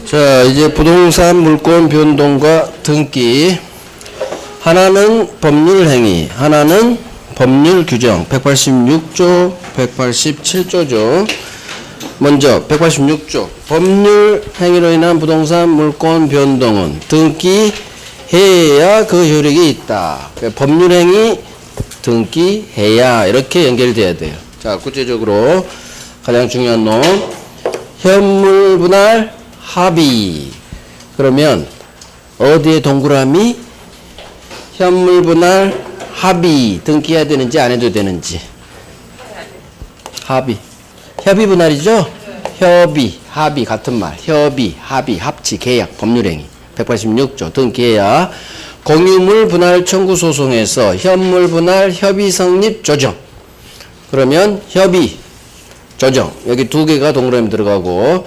자, 이제 부동산 물권 변동과 등기. 하나는 법률 행위, 하나는 법률 규정. 186조, 187조죠. 먼저 186조. 법률 행위로 인한 부동산 물권 변동은 등기해야 그 효력이 있다. 법률 행위 등기해야 이렇게 연결돼야 돼요. 자, 구체적으로 가장 중요한 놈. 현물 분할 합의. 그러면 어디에 동그라미? 현물 분할 합의 등기해야 되는지 안 해도 되는지. 합의. 협의 분할이죠? 협의, 합의 같은 말. 협의, 합의, 합치, 계약, 법률행위. 186조 등기해야 공유물 분할 청구 소송에서 현물 분할 협의 성립 조정. 그러면 협의, 조정. 여기 두 개가 동그라미 들어가고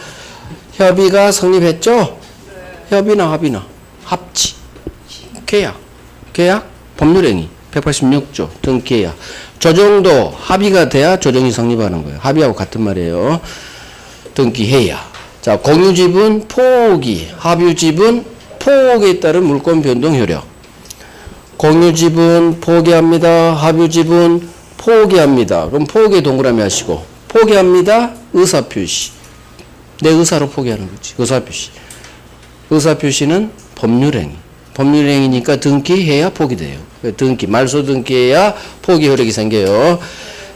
협의가 성립했죠? 협의나 합의나 합치, 계약, 법률행위. 186조 등기해야 조정도 합의가 돼야 조정이 성립하는 거예요. 합의하고 같은 말이에요. 등기해야. 자, 공유지분 포기, 합유지분 포기에 따른 물권 변동 효력. 공유지분 포기합니다. 합유지분 포기합니다. 그럼 포기 동그라미 하시고 포기합니다. 의사표시. 내 의사로 포기하는 거지. 의사표시. 의사표시는 법률행위. 법률행위니까 등기해야 포기돼요. 등기, 말소 등기해야 포기 효력이 생겨요.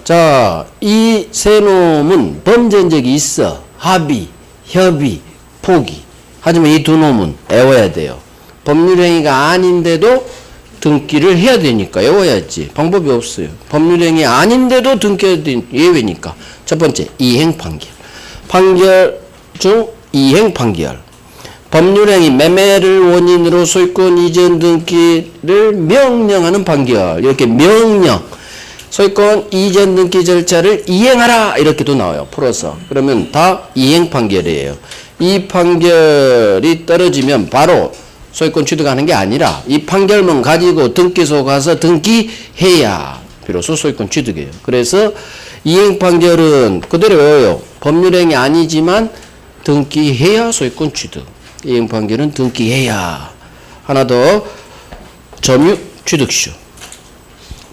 자, 이 세 놈은 범죄인 적이 있어. 합의, 협의, 포기. 하지만 이 두 놈은 애워야 돼요. 법률행위가 아닌데도 등기를 해야 되니까 애워야지. 방법이 없어요. 법률행위 아닌데도 등기해야 되니까 예외니까. 첫 번째, 이행판결. 판결 중 이행판결. 법률행위 매매를 원인으로 소유권 이전 등기를 명령하는 판결. 이렇게 명령. 소유권 이전 등기 절차를 이행하라. 이렇게도 나와요. 풀어서. 그러면 다 이행 판결이에요. 이 판결이 떨어지면 바로 소유권 취득하는 게 아니라 이 판결만 가지고 등기소 가서 등기해야 비로소 소유권 취득이에요. 그래서 이행 판결은 그대로 외워요. 법률행위 아니지만 등기해야 소유권 취득. 이행 판결은 등기해야. 하나 더, 점유취득쇼.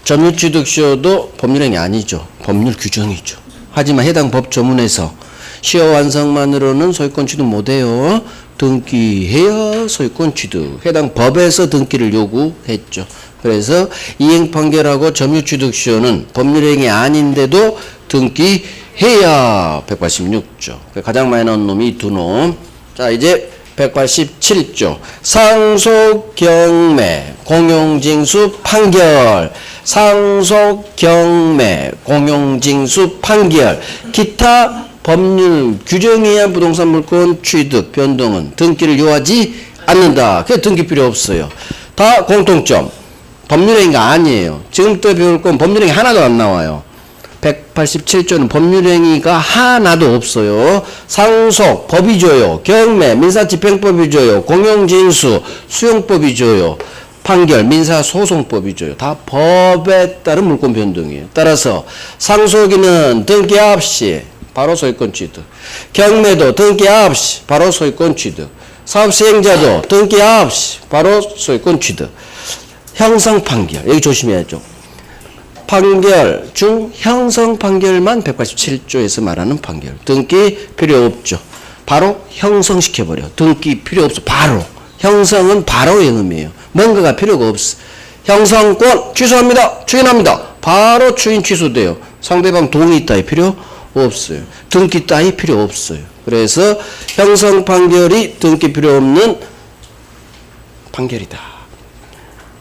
점유취득쇼도 법률행위 아니죠. 법률 규정이죠. 하지만 해당 법 조문에서 시효 완성만으로는 소유권 취득 못해요. 등기해야 소유권 취득. 해당 법에서 등기를 요구했죠. 그래서 이행 판결하고 점유취득쇼는 법률행위 아닌데도 등기해야. 186조. 가장 많이 나온 놈이 이 두 놈. 자, 이제 187조. 상속경매 공용징수 판결. 상속경매 공용징수 판결. 기타 법률 규정에 의한 부동산 물권 취득 변동은 등기를 요하지 않는다. 그게 등기 필요 없어요. 다 공통점. 법률행위가 아니에요. 지금부터 배울 건 법률행위 하나도 안 나와요. 187조는 법률행위가 하나도 없어요. 상속, 법이 줘요. 경매, 민사집행법이 줘요. 공용징수, 수용법이 줘요. 판결, 민사소송법이 줘요. 다 법에 따른 물권 변동이에요. 따라서 상속인은 등기 없이 바로 소유권 취득. 경매도 등기 없이 바로 소유권 취득. 사업시행자도 등기 없이 바로 소유권 취득. 형성판결, 여기 조심해야죠. 판결 중 형성 판결만 187조에서 말하는 판결. 등기 필요 없죠. 바로 형성시켜버려. 등기 필요 없어. 바로. 형성은 바로의 의미예요. 뭔가가 필요가 없어. 형성권 취소합니다. 추인합니다. 바로 추인 취소돼요. 상대방 동의 따위 필요 없어요. 등기 따위 필요 없어요. 그래서 형성 판결이 등기 필요 없는 판결이다.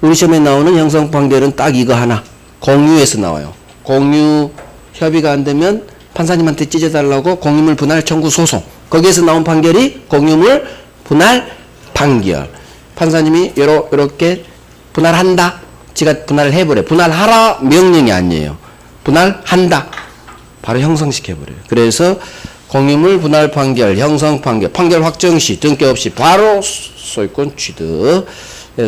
우리 시험에 나오는 형성 판결은 딱 이거 하나. 공유에서 나와요. 공유 협의가 안 되면 판사님한테 찢어달라고 공유물 분할 청구 소송. 거기에서 나온 판결이 공유물 분할 판결. 판사님이 요렇게 분할한다. 지가 분할을 해버려. 분할하라 명령이 아니에요. 분할한다. 바로 형성시켜버려요. 그래서 공유물 분할 판결, 형성 판결, 판결 확정 시 등기 없이 바로 소유권 취득.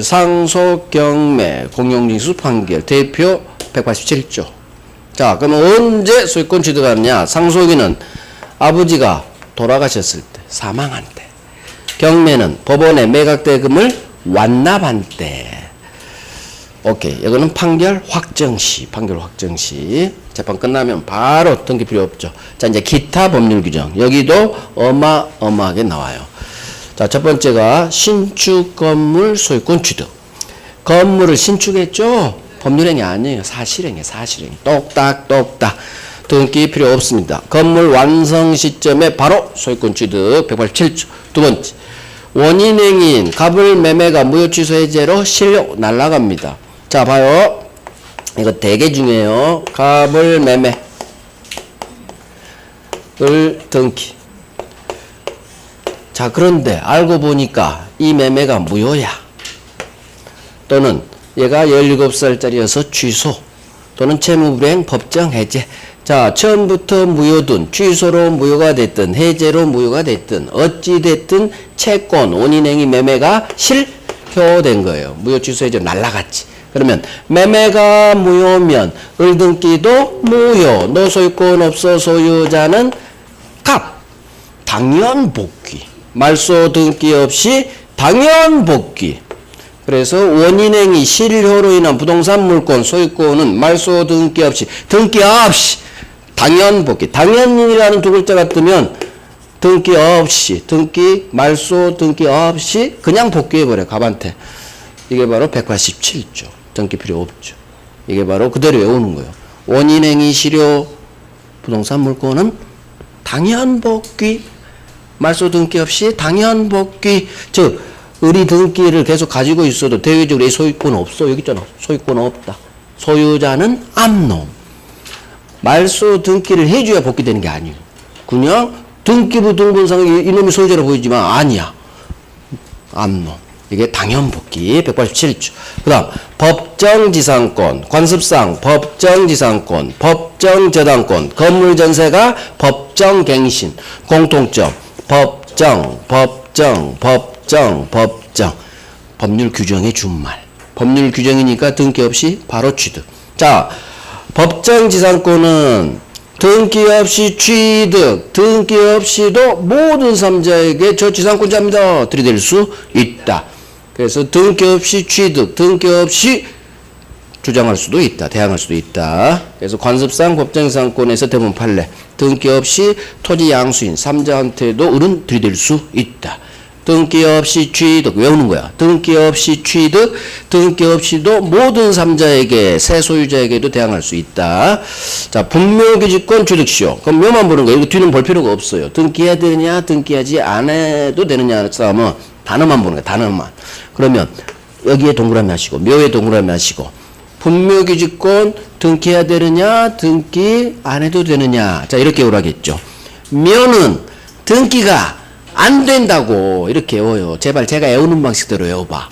상속경매 공용징수 판결 대표 187조. 자, 그럼 언제 소유권 취득하느냐? 상속인은 아버지가 돌아가셨을 때, 사망한 때. 경매는 법원에 매각대금을 완납한 때. 오케이. 이거는 판결 확정시. 재판 끝나면 바로 등기 필요 없죠. 자, 이제 기타 법률 규정. 여기도 어마어마하게 나와요. 자, 첫 번째가 신축 건물 소유권 취득. 건물을 신축했죠? 법률행위 아니에요. 사실행위. 똑딱. 등기 필요 없습니다. 건물 완성 시점에 바로 소유권 취득 187조. 두 번째. 원인행위인 갑을 매매가 무효 취소 해제로 실력 날라갑니다. 자, 봐요. 이거 되게 중요해요. 갑을 매매를 등기. 자, 그런데 알고 보니까 이 매매가 무효야. 또는 얘가 17살짜리여서 취소. 또는 채무불이행 법정 해제. 자, 처음부터 무효든 취소로 무효가 됐든 해제로 무효가 됐든 어찌 됐든 채권 원인행위 매매가 실효된 거예요. 무효 취소 해제 날라갔지. 그러면 매매가 무효면 을등기도 무효. 너 소유권 없어 소유자는 갑. 당연 복귀. 말소 등기 없이 당연 복귀. 그래서 원인행위 실효로 인한 부동산 물권 소유권은 말소 등기 없이 당연 복귀. 당연이라는 두 글자가 뜨면 등기 없이 말소 등기 없이 그냥 복귀해버려. 갑한테. 이게 바로 187조. 등기 필요 없죠. 이게 바로 그대로 외우는 거예요. 원인행위 실효 부동산 물권은 당연 복귀. 말소 등기 없이 당연 복귀. 즉 의리 등기를 계속 가지고 있어도 대외적으로 이 소유권 없어. 여기 있잖아. 소유권 없다. 소유자는 암놈. 말소 등기를 해줘야 복귀되는 게 아니에요. 그냥 등기부 등본상 이놈이 소유자로 보이지만 아니야. 암놈. 이게 당연 복귀 187조. 그 다음 법정지상권, 관습상 법정지상권, 법정저당권, 건물전세가 법정갱신. 공통점 법정. 법률 규정의 준말. 법률 규정이니까 등기 없이 바로 취득. 자, 법정지상권은 등기 없이 취득, 등기 없이도 모든 3자에게 저 지상권자입니다 들이댈 수 있다. 그래서 등기 없이 취득, 등기 없이 주장할 수도 있다. 대항할 수도 있다. 그래서 관습상 법정지상권에서 대부분 판례. 등기 없이 토지 양수인 3자한테도 을은 들이댈 수 있다. 등기 없이 취득 외우는 거야. 등기 없이 취득, 등기 없이도 모든 3자에게 새 소유자에게도 대항할 수 있다. 자, 분묘기지권 취득시효. 그럼 묘만 보는 거예요. 이거 뒤는 볼 필요가 없어요. 등기해야 되느냐, 등기하지 안 해도 되느냐 싸움은 단어만 보는 거야. 단어만. 그러면 여기에 동그라미 하시고 묘에 동그라미 하시고 분묘기지권 등기해야 되느냐, 등기 안 해도 되느냐. 자, 이렇게 오라겠죠. 묘는 등기가 안 된다고 이렇게 외워요. 제발 제가 외우는 방식대로 외워봐.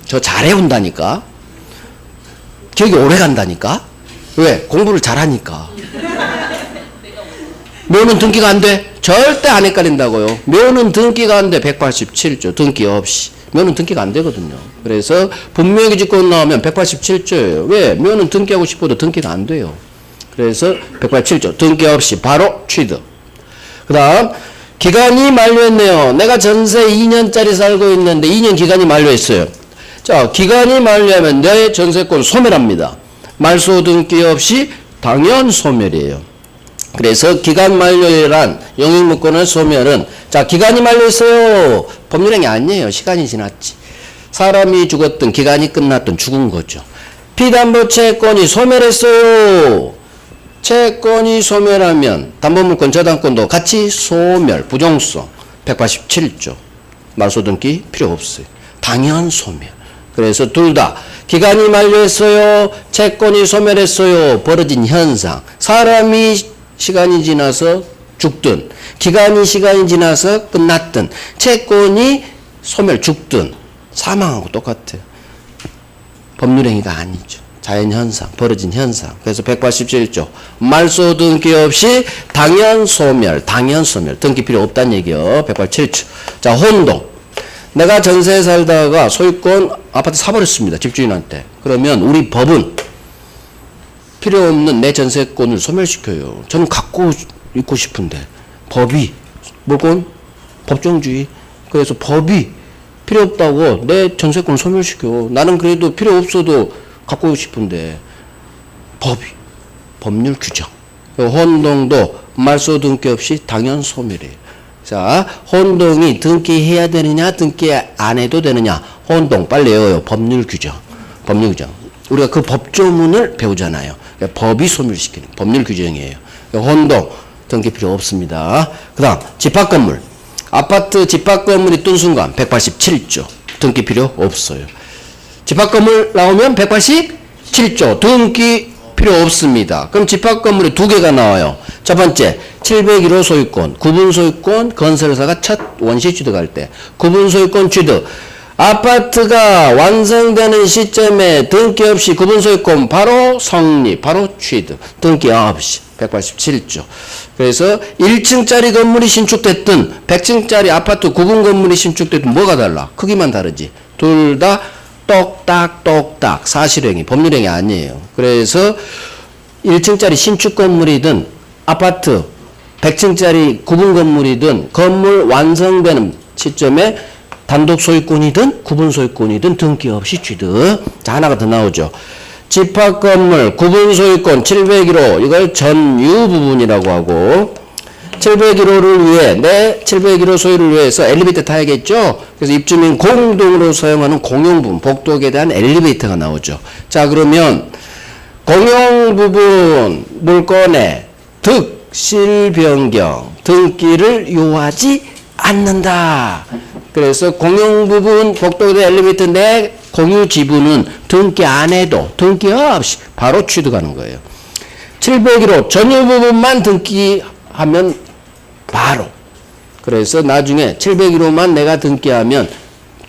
저 잘 외운다니까. 기억이 오래 간다니까. 왜? 공부를 잘하니까. 묘는 등기가 안 돼? 절대 안 헷갈린다고요. 묘는 등기가 안 돼. 187조. 등기 없이. 묘는 등기가 안 되거든요. 그래서 분묘기지권 나오면 187조예요. 왜? 묘는 등기하고 싶어도 등기가 안 돼요. 그래서 187조. 등기 없이 바로 취득. 그 다음 기간이 만료했네요. 내가 전세 2년짜리 살고 있는데 2년 기간이 만료했어요. 자, 기간이 만료하면 내 전세권 소멸합니다. 말소 등기 없이 당연 소멸이에요. 그래서 기간 만료란 영유무권의 소멸은 자, 기간이 만료했어요. 법률행위 아니에요. 시간이 지났지. 사람이 죽었든 기간이 끝났든 죽은 거죠. 피담보 채권이 소멸했어요. 채권이 소멸하면 담보물권 저당권도 같이 소멸, 부종성 187조. 말소 등기 필요 없어요. 당연 소멸. 그래서 둘 다 기간이 만료했어요. 채권이 소멸했어요. 벌어진 현상. 사람이 시간이 지나서 죽든 시간이 지나서 끝났든 채권이 소멸 죽든 사망하고 똑같아요. 법률행위가 아니죠. 자연현상, 벌어진 현상. 그래서 187조. 말소 등기 없이 당연 소멸. 등기 필요 없다는 얘기요. 187조. 자, 혼동. 내가 전세에 살다가 소유권 아파트 사버렸습니다. 집주인한테. 그러면 우리 법은 필요 없는 내 전세권을 소멸시켜요. 저는 갖고 있고 싶은데 법이 물권 법정주의. 그래서 법이 필요 없다고 내 전세권을 소멸시켜. 나는 그래도 필요 없어도 갖고 싶은데 법이 법률 규정. 혼동도 말소 등기 없이 당연 소멸이에요. 자, 혼동이 등기해야 되느냐 등기 안 해도 되느냐. 혼동 빨리 외워요. 법률 규정. 법률 규정. 우리가 그 법조문을 배우잖아요. 그러니까 법이 소멸시키는 법률 규정이에요. 그러니까 혼동 등기 필요 없습니다. 그 다음 집합건물. 아파트 집합건물이 뜬 순간 187조 등기 필요 없어요. 집합건물 나오면 187조 등기 필요 없습니다. 그럼 집합건물이 두 개가 나와요. 첫 번째 701호 소유권, 구분 소유권 건설사가 첫 원시 취득할 때 구분 소유권 취득. 아파트가 완성되는 시점에 등기 없이 구분 소유권 바로 성립, 바로 취득. 등기 없이 187조. 그래서 1층짜리 건물이 신축됐든 100층짜리 아파트 구분 건물이 신축됐든 뭐가 달라? 크기만 다르지. 둘 다 똑딱 사실행위, 법률행위 아니에요. 그래서 1층짜리 신축 건물이든 아파트 100층짜리 구분 건물이든 건물 완성되는 시점에 단독 소유권이든 구분 소유권이든 등기 없이 취득. 자, 하나가 더 나오죠. 집합 건물 구분 소유권 701호 이걸 전유 부분이라고 하고 701호를 위해 내 701호 소유를 위해서 엘리베이터 타야겠죠. 그래서 입주민 공동으로 사용하는 공용 부분 복도에 대한 엘리베이터가 나오죠. 자, 그러면 공용 부분 물건의 득실 변경 등기를 요하지 않는다. 그래서 공용 부분 복도에 대한 엘리베이터 내 공유 지분은 등기 안 해도 등기 없이 바로 취득하는 거예요. 701호 전유 부분만 등기하면 바로. 그래서 나중에 701호만 내가 등기하면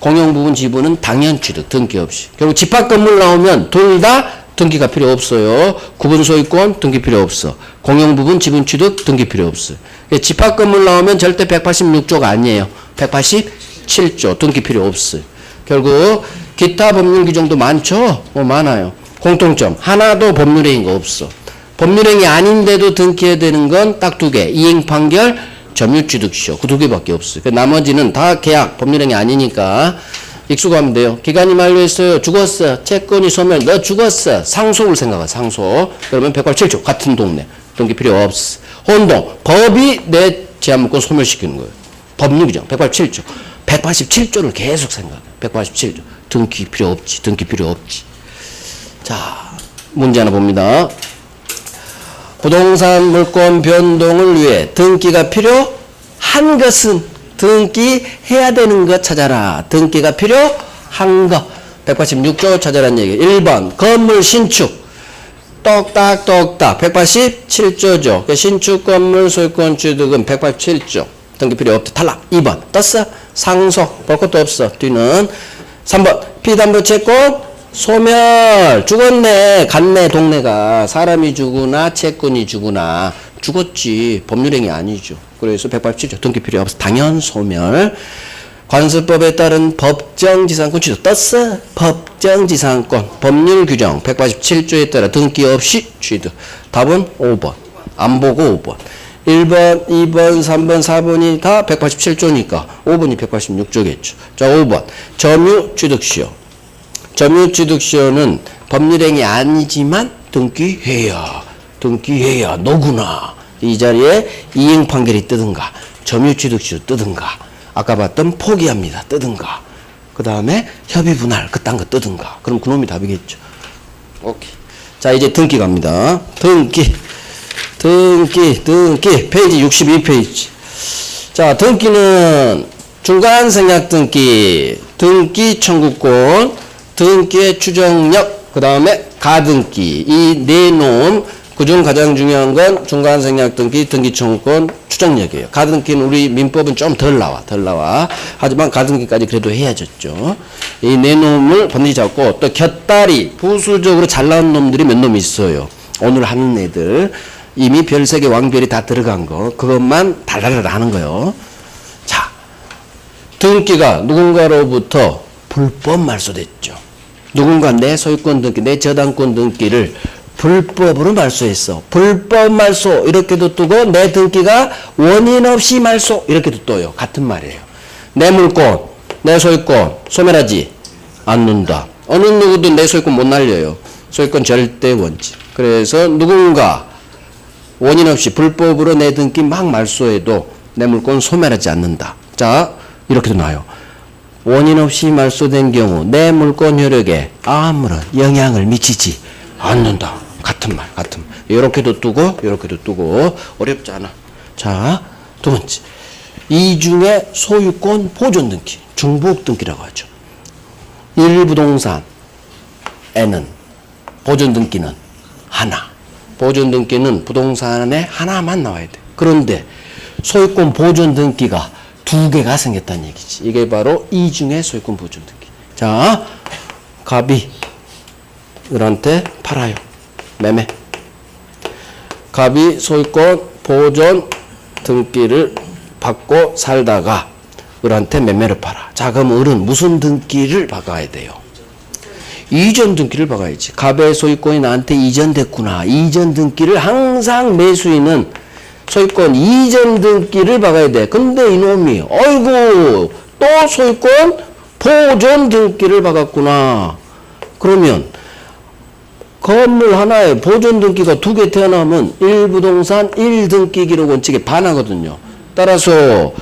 공용 부분 지분은 당연 취득 등기 없이. 결국 집합 건물 나오면 둘 다 등기가 필요 없어요. 구분 소유권 등기 필요 없어. 공용 부분 지분 취득 등기 필요 없어요. 집합 건물 나오면 절대 186조가 아니에요. 187조 등기 필요 없어요. 결국 기타 법률 규정도 많죠? 많아요. 공통점 하나도 법률행위가 없어. 법률행위 아닌데도 등기해야 되는 건 딱 두 개. 이행 판결, 점유취득시효. 그 두 개밖에 없어요. 나머지는 다 계약, 법률행위 아니니까 익숙하면 돼요. 기간이 만료했어요. 죽었어. 채권이 소멸. 너 죽었어. 상속을 생각해. 상속. 그러면 187조. 같은 동네. 등기 필요 없어. 혼동. 법이 내 제한물권 소멸시키는 거예요. 법률 규정. 187조. 187조를 계속 생각해. 187조. 등기 필요 없지. 등기 필요 없지. 자, 문제 하나 봅니다. 부동산 물권 변동을 위해 등기가 필요한 것은 등기해야 되는 것 찾아라. 등기가 필요한 거. 186조 찾아라는 얘기. 1번 건물 신축. 똑딱 187조죠. 신축 건물 소유권 취득은 187조. 등기 필요 없다. 탈락. 2번 떴어. 상속. 볼 것도 없어. 뒤는 3번 피담보 채권 소멸. 죽었네. 갔네. 동네가. 사람이 죽으나 채권이 죽으나 죽었지. 법률행위 아니죠. 그래서 187조 등기 필요 없어. 당연 소멸. 관습법에 따른 법정지상권 취득 떴어. 법정지상권 법률 규정 187조에 따라 등기 없이 취득. 답은 5번. 안 보고 5번. 1번, 2번, 3번, 4번이 다 187조니까 5번이 186조겠죠. 자, 5번. 점유취득시효. 점유취득시효는 법률행위 아니지만 등기해야 너구나. 이 자리에 이행 판결이 뜨든가 점유취득시효 뜨든가 아까 봤던 포기합니다 뜨든가 그 다음에 협의분할 그딴 거 뜨든가 그럼 그놈이 답이겠죠. 오케이. 자, 이제 등기 갑니다. 등기 페이지 62페이지. 자, 등기는 중간 생략 등기 청구권 등기의 추정력 그 다음에 가등기 이 네 놈 그중 가장 중요한 건 중간 생략 등기 청구권 추정력이에요. 가등기는 우리 민법은 좀 덜 나와. 하지만 가등기까지 그래도 해야겠죠. 이 네 놈을 번지 잡고 또 곁다리 부수적으로 잘 나온 놈들이 몇 놈 있어요. 오늘 하는 애들 이미 별세개 왕별이 다 들어간 거 그것만 달달달 하는 거요. 자, 등기가 누군가로부터 불법 말소됐죠. 누군가 내 소유권 등기, 내 저당권 등기를 불법으로 말소했어. 불법 말소 이렇게도 뜨고 내 등기가 원인 없이 말소 이렇게도 떠요. 같은 말이에요. 내 물권, 내 소유권 소멸하지 않는다. 어느 누구도 내 소유권 못 날려요. 소유권 절대 원칙. 그래서 누군가 원인 없이 불법으로 내 등기 막 말소해도 내 물권 소멸하지 않는다. 자, 이렇게도 나와요. 원인 없이 말소된 경우 내 물권 효력에 아무런 영향을 미치지 않는다. 같은 말, 같은 말. 이렇게도 뜨고 어렵지 않아. 자, 두 번째. 이중에 소유권 보존 등기, 중복 등기라고 하죠. 1부동산에는 보존 등기는 하나. 보존 등기는 부동산에 하나만 나와야 돼. 그런데 소유권 보존 등기가 2개가 생겼다는 얘기지. 이게 바로 이중에 소유권 보존 등기. 자, 갑이 을한테 팔아요. 매매. 갑이 소유권 보존 등기를 받고 살다가 을한테 매매를 팔아. 자, 그럼 을은 무슨 등기를 박아야 돼요? 이전 등기를 박아야지. 갑의 소유권이 나한테 이전됐구나. 이전 등기를 항상 매수인은 소유권 이전 등기를 박아야 돼. 근데 이놈이 어이구 또 소유권 보존 등기를 박았구나. 그러면 건물 하나에 보존 등기가 2개 태어나면 1부동산 1등기 기록 원칙에 반하거든요. 따라서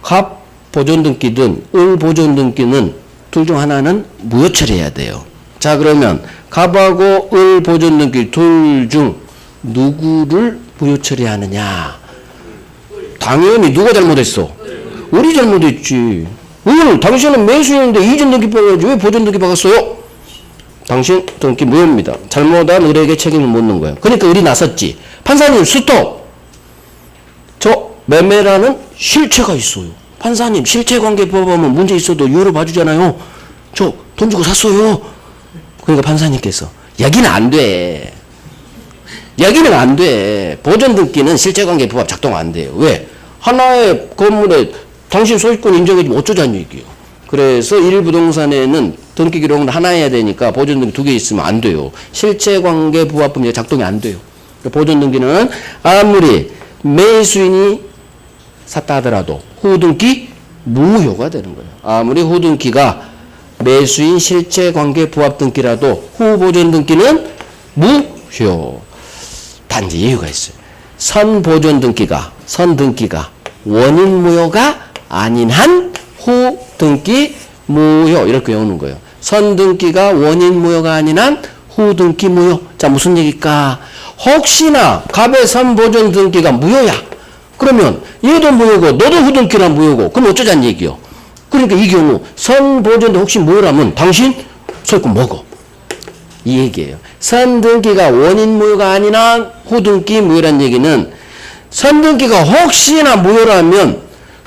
갑 보존 등기든 을 보존 등기는 둘 중 하나는 무효 처리해야 돼요. 자, 그러면 갑하고 을 보존 등기 둘 중 누구를 무효 처리하느냐? 당연히 누가 잘못했어? 을이 잘못했지. 을, 당신은 매수인인데 이전 등기 박아야지 왜 보존 등기 박았어요? 당신 등기 무효입니다. 잘못한 을에게 책임을 묻는 거예요. 그러니까 을이 나섰지. 판사님 스톱. 저 매매라는 실체가 있어요. 판사님 실체관계 법하면 문제 있어도 유효로 봐주잖아요. 저 돈 주고 샀어요. 그러니까 판사님께서 여기는 안 돼. 여기는 안 돼. 보존 등기는 실체관계 부합 작동 안 돼요. 왜? 하나의 건물에 당신 소유권 인정해주면 어쩌자는 얘기예요. 그래서 1부동산에는 등기 기록은 하나 해야 되니까 보존 등기 2개 있으면 안 돼요. 실체관계 부합법이 작동이 안 돼요. 보존 등기는 아무리 매수인이 샀다 하더라도 후등기 무효가 되는 거예요. 아무리 후등기가 매수인 실체관계 부합 등기라도 후보존 등기는 무효. 단지 이유가 있어요. 선보존 등기가 원인 무효가 아닌 한 후등기 무효 이렇게 외우는 거예요. 선등기가 원인 무효가 아닌 한 후등기 무효. 자, 무슨 얘기일까? 혹시나 갑의 선보존 등기가 무효야. 그러면 얘도 무효고 너도 후등기란 무효고 그럼 어쩌자는 얘기요. 그러니까 이 경우 선보존도 혹시 무효라면 당신 소유권 먹어. 이 얘기예요. 선등기가 원인 무효가 아닌 한 후등기 무효란 얘기는 선등기가 혹시나 무효라면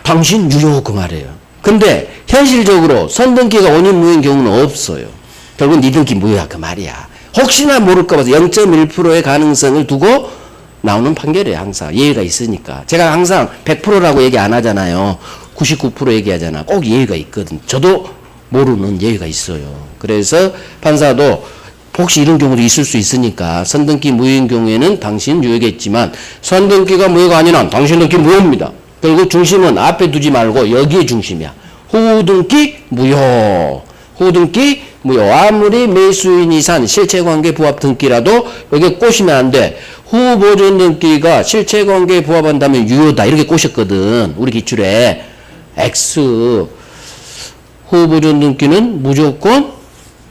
당신 유효 그 말이에요. 근데 현실적으로 선등기가 원인 무효인 경우는 없어요. 결국은 네 등기 무효야 그 말이야. 혹시나 모를까 봐서 0.1%의 가능성을 두고 나오는 판결이에요. 항상 예외가 있으니까. 제가 항상 100%라고 얘기 안 하잖아요. 99% 얘기하잖아. 꼭 예외가 있거든. 저도 모르는 예외가 있어요. 그래서 판사도 혹시 이런 경우도 있을 수 있으니까 선등기 무효인 경우에는 당신 유효겠지만 선등기가 무효가 아닌 한 당신 등기 무효입니다. 결국 중심은 앞에 두지 말고 여기에 중심이야. 후등기 무효. 후등기 무효. 아무리 매수인이 산 실체관계 부합 등기라도 여기에 꼬시면 안 돼. 후보존 등기가 실체관계에 부합한다면 유효다. 이렇게 꼬셨거든. 우리 기출에. X. 후보존 등기는 무조건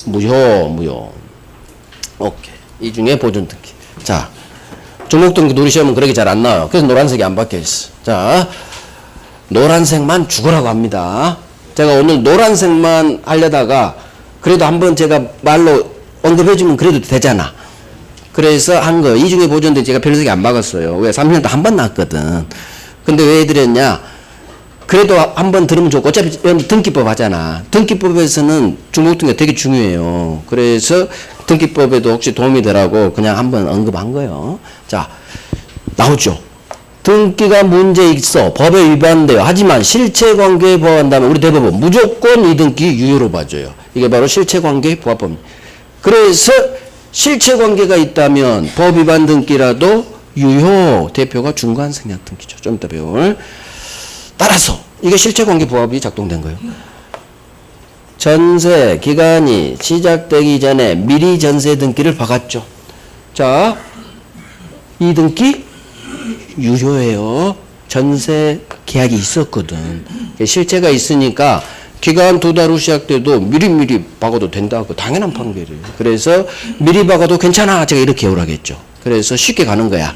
무효. 오케이. 이 중에 보존 등기. 자, 종목 등기 누리시면 그렇게 잘 안 나와요. 그래서 노란색이 안 박혀 있어. 자, 노란색만 죽으라고 합니다. 제가 오늘 노란색만 하려다가 그래도 한번 제가 말로 언급해주면 그래도 되잖아. 그래서 한 거. 이 중에 보존 등기 제가 별색이 안 박았어요. 왜? 3년 때 한 번 나왔거든. 근데 왜 해드렸냐? 그래도 한번 들으면 좋고 어차피 등기법 하잖아. 등기법에서는 중복등기가 되게 중요해요. 그래서 등기법에도 혹시 도움이 되라고 그냥 한번 언급한 거예요. 자, 나오죠. 등기가 문제 있어. 법에 위반돼요. 하지만 실체관계에 부합한다면 우리 대법원 무조건 이 등기 유효로 봐줘요. 이게 바로 실체관계에 부합법입니다. 그래서 실체 관계가 있다면 법 위반 등기라도 유효. 대표가 중간 생략 등기죠. 좀 이따 배울. 따라서 이게 실체 관계 부합이 작동된 거예요. 전세 기간이 시작되기 전에 미리 전세 등기를 박았죠. 자, 이 등기 유효해요. 전세 계약이 있었거든. 실체가 있으니까 기간 2달 후 시작돼도 미리 박아도 된다고 당연한 판결이에요. 그래서 미리 박아도 괜찮아. 제가 이렇게 해오라겠죠. 그래서 쉽게 가는 거야.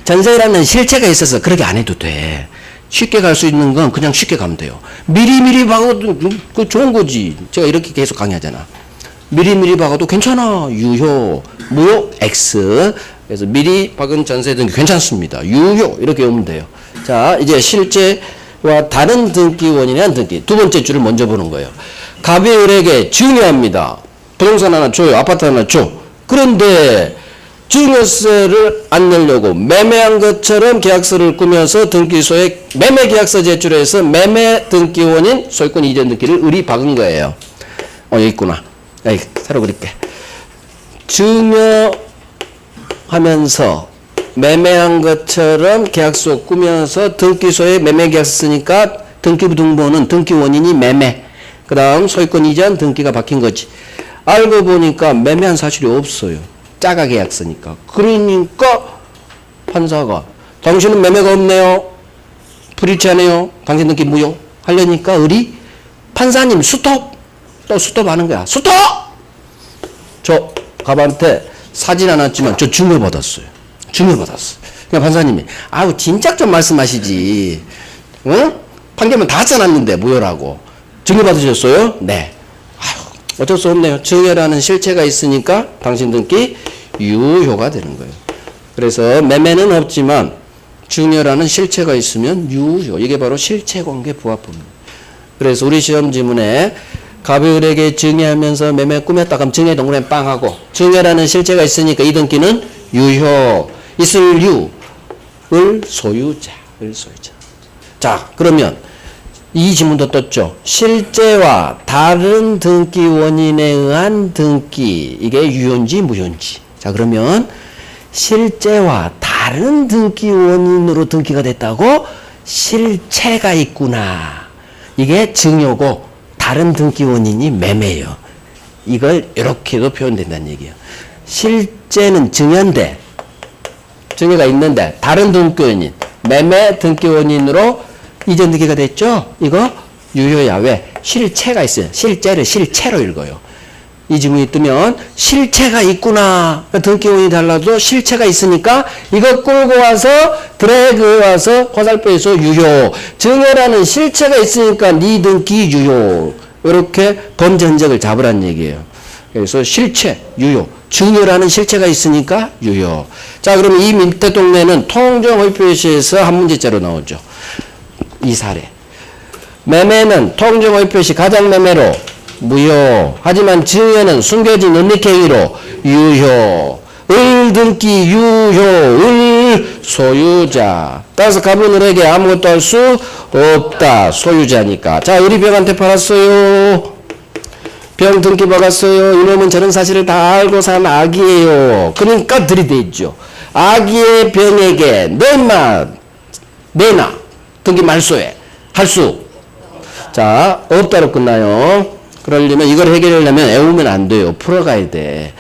전세라는 실체가 있어서 그렇게 안 해도 돼. 쉽게 갈 수 있는 건 그냥 쉽게 가면 돼요. 미리 박아도 그 좋은 거지. 제가 이렇게 계속 강의하잖아. 미리 박아도 괜찮아. 유효. 무효 X. 그래서 미리 박은 전세 등기 괜찮습니다. 유효. 이렇게 오면 돼요. 자, 이제 실제와 다른 등기 원인에 대한 등기. 두 번째 줄을 먼저 보는 거예요. 갑의을에게 증여합니다. 부동산 하나 줘요. 아파트 하나 줘. 그런데 증여세를 안 내려고 매매한 것처럼 계약서를 꾸며서 등기소에 매매계약서 제출해서 매매 등기 원인 소유권 이전 등기를 을이 박은 거예요. 여기 있구나. 여기 새로 그릴게. 증여하면서 매매한 것처럼 계약서 꾸며서 등기소에 매매계약서 쓰니까 등기부 등본은 등기 원인이 매매. 그 다음 소유권 이전 등기가 박힌 거지. 알고 보니까 매매한 사실이 없어요. 짜가 계약서니까. 그러니까 판사가 당신은 매매가 없네요. 불일치하네요. 당신 등기 무효. 하려니까 을이 판사님 스톱. 또 스톱하는 거야. 스톱. 저 갑한테 사진 안 왔지만 저 증여받았어요. 증여받았어. 그러니까 판사님이 아우 진작 좀 말씀하시지. 응? 판결문 다 써놨는데 무효라고. 증여받으셨어요? 네. 어쩔 수 없네요. 증여라는 실체가 있으니까 당신 등기 유효가 되는 거예요. 그래서 매매는 없지만 증여라는 실체가 있으면 유효. 이게 바로 실체관계 부합법입니다. 그래서 우리 시험 지문에 갑의을에게 증여하면서 매매 꾸몄다 그럼 증여 동그라미 빵 하고 증여라는 실체가 있으니까 이 등기는 유효. 있을 유. 을 소유자. 자, 그러면 이 지문도 떴죠. 실제와 다른 등기 원인에 의한 등기. 이게 유효인지 무효인지. 자, 그러면 실제와 다른 등기 원인으로 등기가 됐다고? 실체가 있구나. 이게 증여고 다른 등기 원인이 매매예요. 이걸 이렇게도 표현된다는 얘기예요. 실제는 증여인데 증여가 있는데 다른 등기 원인 매매 등기 원인으로 이전 등기가 됐죠? 이거 유효야. 왜? 실체가 있어요. 실제를 실체로 읽어요. 이 지문이 뜨면 실체가 있구나. 등기 원인이 달라도 실체가 있으니까 이거 끌고 와서 드래그 와서 화살표에서 유효. 증여라는 실체가 있으니까 네 등기 유효. 이렇게 범죄 흔적을 잡으라는 얘기예요. 그래서 실체 유효. 증여라는 실체가 있으니까 유효. 자, 그러면 이 밑에 동네는 통정허위표시에서 한 문제짜로 나오죠. 이 사례. 매매는 통정허위표시 가장매매로 무효. 하지만 증여는 숨겨진 은닉행위로 유효. 을 등기 유효. 을 소유자. 따라서 갑은 을에게 아무것도 할 수 없다. 소유자니까. 자, 을이 병한테 팔았어요. 병 등기 박았어요. 이놈은 저런 사실을 다 알고 산 아기예요. 그러니까 들이대죠. 아기의 병에게 너 인마 내놔. 등기 말소해. 할 수. 자, 없다로 끝나요. 그러려면 이걸 해결하려면 애우면 안 돼요. 풀어가야 돼.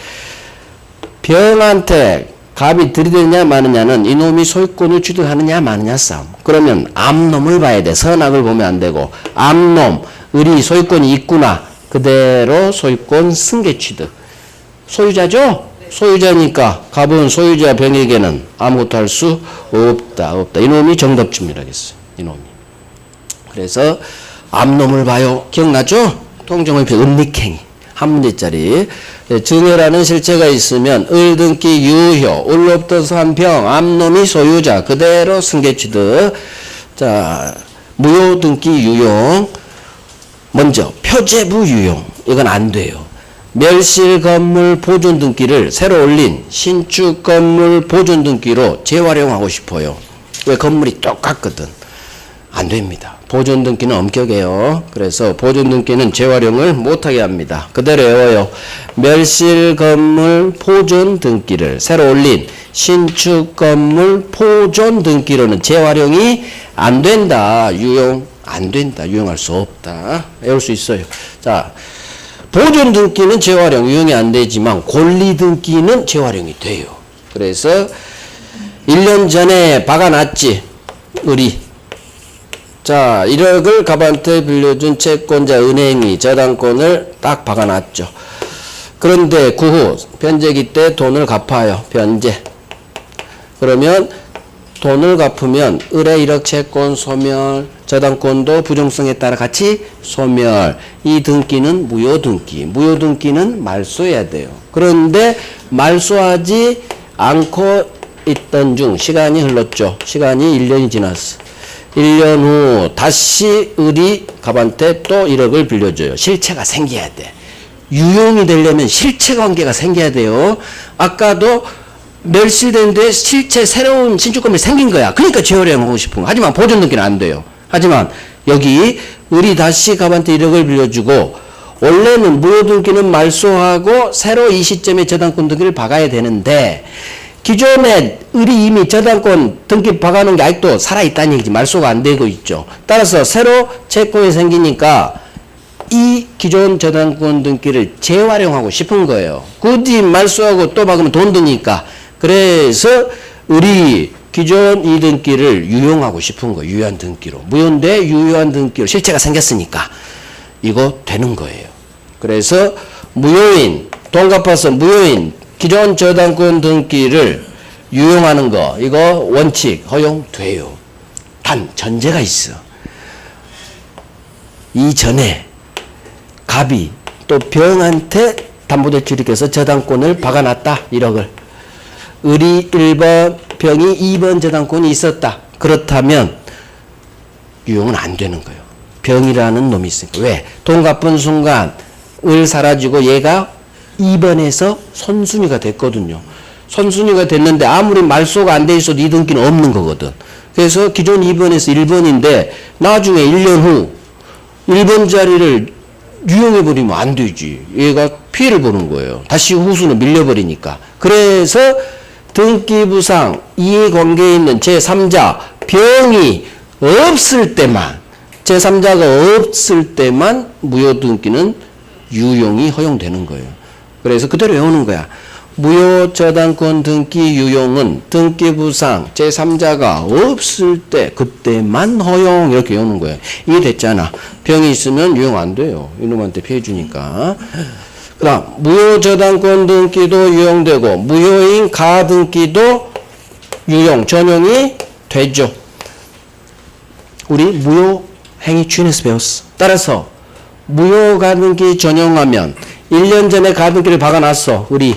병한테 갑이 들이대느냐 마느냐는 이놈이 소유권을 취득하느냐 마느냐 싸움. 그러면 암놈을 봐야 돼. 선악을 보면 안 되고. 암놈, 을이 소유권이 있구나. 그대로 소유권 승계 취득. 소유자죠? 소유자니까 갑은 소유자 병에게는 아무것도 할 수 없다. 이놈이 정답쯤이라겠어요. 이놈이. 그래서 암놈을 봐요. 기억나죠? 통정허위표 은닉행위. 한 문제짜리. 증여라는 실체가 있으면 을 등기 유효. 을로부터 한 병. 암놈이 소유자. 그대로 승계취득. 자, 무효 등기 유용. 먼저 표제부 유용. 이건 안 돼요. 멸실 건물 보존 등기를 새로 올린 신축 건물 보존 등기로 재활용하고 싶어요. 왜? 건물이 똑같거든. 안 됩니다. 보존 등기는 엄격해요. 그래서 보존 등기는 재활용을 못하게 합니다. 그대로 외워요. 멸실 건물 보존 등기를 새로 올린 신축 건물 보존 등기로는 재활용이 안 된다. 유용 안 된다. 유용할 수 없다. 외울 수 있어요. 자, 보존 등기는 재활용 유용이 안 되지만 권리 등기는 재활용이 돼요. 그래서 1년 전에 박아놨지. 의리. 자, 1억을 갑한테 빌려준 채권자 은행이 저당권을 딱 박아놨죠. 그런데 그 후 변제기 때 돈을 갚아요. 변제. 그러면 돈을 갚으면 의뢰 1억 채권 소멸, 저당권도 부정성에 따라 같이 소멸. 이 등기는 무효등기. 무효등기는 말소해야 돼요. 그런데 말소하지 않고 있던 중 시간이 흘렀죠. 시간이 1년이 지났어. 1년 후 다시 을이 갑한테 또 1억을 빌려줘요. 실체가 생겨야 돼. 유용이 되려면 실체 관계가 생겨야 돼요. 아까도 멸실된데 실체 새로운 신축건물이 생긴 거야. 그러니까 재활용하고 싶은 거. 하지만 보존 등기는 안 돼요. 하지만 여기 을이 다시 갑한테 1억을 빌려주고 원래는 무효 등기는 말소하고 새로 이 시점에 저당권 등기를 박아야 되는데 기존에 을이 이미 저당권 등기 박아놓은 게 아직도 살아있다는 얘기지. 말소가 안 되고 있죠. 따라서 새로 채권이 생기니까 이 기존 저당권 등기를 재활용하고 싶은 거예요. 굳이 말소하고 또 박으면 돈 드니까. 그래서 을이 기존 이 등기를 유용하고 싶은 거예요. 유효한 등기로. 무효인데 유효한 등기로 실체가 생겼으니까 이거 되는 거예요. 그래서 무효인, 돈 갚아서 무효인 기존 저당권 등기를 유용하는 거 이거 원칙 허용돼요. 단 전제가 있어. 이전에 갑이 또 병한테 담보대출이켜서 저당권을 박아놨다. 1억을. 을이 1번, 병이 2번 저당권이 있었다. 그렇다면 유용은 안 되는 거예요. 병이라는 놈이 있으니까. 왜? 돈 갚은 순간 을 사라지고 얘가 2번에서 선순위가 됐거든요. 선순위가 됐는데 아무리 말소가 안 돼 있어도 이 등기는 없는 거거든. 그래서 기존 2번에서 1번인데 나중에 1년 후 1번 자리를 유용해버리면 안 되지. 얘가 피해를 보는 거예요. 다시 후수는 밀려버리니까. 그래서 등기부상 이해관계에 있는 제3자 병이 없을 때만 제3자가 없을 때만 무효등기는 유용이 허용되는 거예요. 그래서 그대로 외우는 거야. 무효저당권 등기 유용은 등기부상 제3자가 없을 때 그때만 허용 이렇게 외우는 거예요. 이해됐잖아. 병이 있으면 유용 안 돼요. 이놈한테 피해 주니까. 그 다음 무효저당권 등기도 유용되고 무효인 가등기도 유용 전용이 되죠. 우리 무효행위 추인에서 배웠어. 따라서 무효가등기 전용하면 1년 전에 가등기를 박아놨어. 우리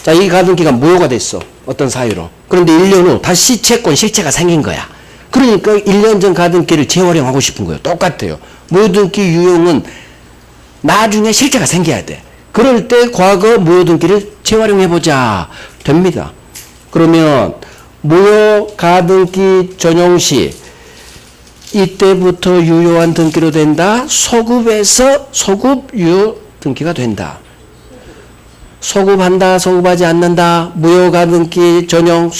자, 이 가등기가 무효가 됐어. 어떤 사유로. 그런데 1년 후 다시 채권 실체가 생긴 거야. 그러니까 1년 전 가등기를 재활용하고 싶은 거예요. 똑같아요. 무효등기 유용은 나중에 실체가 생겨야 돼. 그럴 때 과거 무효등기를 재활용해보자. 됩니다. 그러면 무효 가등기 전용 시 이때부터 유효한 등기로 된다. 소급에서 소급 유효 등기가 된다. 소급한다, 소급하지 않는다. 무효 가등기 전용